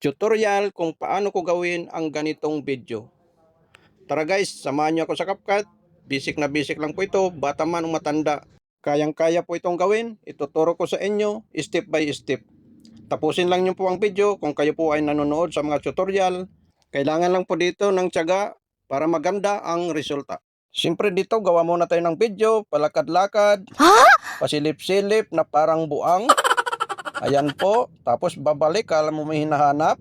Tutorial kung paano ko gawin ang ganitong video. Tara guys, samahan niyo ako sa CapCut. Basic na basic lang po ito, bata man o matanda. Kayang-kaya po itong gawin. Ituturo ko sa inyo step by step. Tapusin lang niyo po ang video kung kayo po ay nanonood sa mga tutorial. Kailangan lang po dito ng tiyaga para maganda ang resulta. Siyempre dito, gawa muna tayo ng video, palakad-lakad, pasilip-silip na parang buang. Ayan po, tapos babalik, alam mo may hinahanap.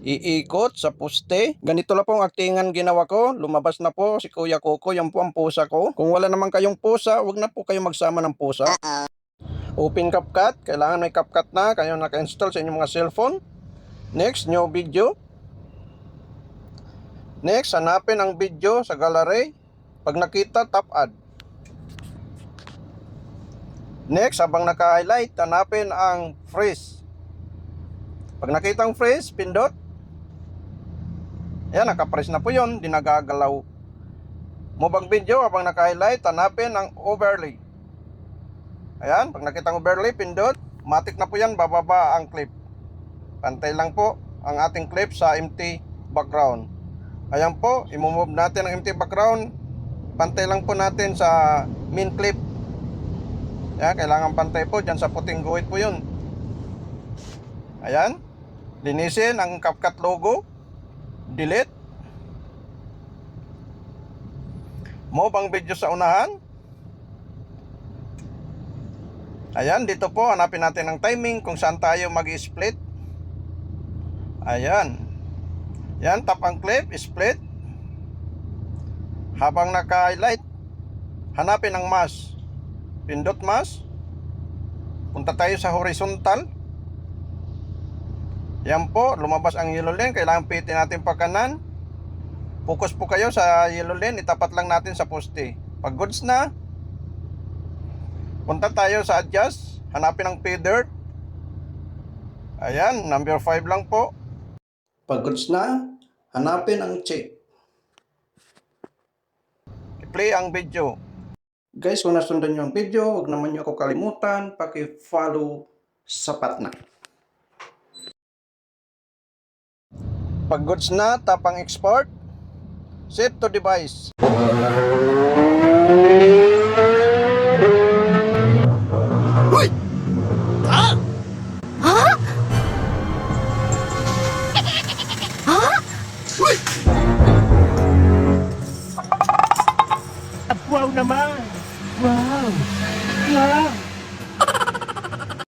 Iikot sa poste. Ganito lang po ang aktingan ginawa ko. Lumabas na po si Kuya Coco, yan po ang pusa ko. Kung wala naman kayong pusa, wag na po kayo magsama ng pusa. Open CapCut, kailangan may CapCut na kayo naka-install sa inyong mga cellphone. Next, new video. Next, hanapin ang video sa gallery. Pag nakita, tap add. Next, habang naka-highlight, hanapin ang freeze. Pag nakita ang freeze, pindot. Ayan, naka-freeze na po yun, di nagagalaw. Move ang video, habang naka-highlight, hanapin ang overlay. Ayan, pag nakita ang overlay, pindot. Matik na po yan, bababa ang clip. Pantay lang po ang ating clip sa empty background. Ayan po, i-move natin ang empty background. Pantay lang po natin sa main clip. Ayan, kailangan pantay po dyan sa puting guhit po yun. Ayan, linisin ang CapCut logo. Delete. Move ang video sa unahan. Ayan, dito po hanapin natin ang timing kung saan tayo mag-split. Ayan. Yan, tap ang clip, split. Habang naka-highlight, hanapin ang mask. Pindot mask. Punta tayo sa horizontal. Yan po, lumabas ang yellow lane. Kailangan pitin natin pa kanan. Focus po kayo sa yellow lane. Itapat lang natin sa poste. Pag goods na, punta tayo sa adjust. Hanapin ang pay dirt. Ayan, number 5 lang po. Pag goods na, hanapin ang check. I-play ang video. Guys, kung nasundan nyo ang video, huwag naman nyo ako kalimutan, paki-follow, sapat na. Pag goods na, tap ang export. Save to device.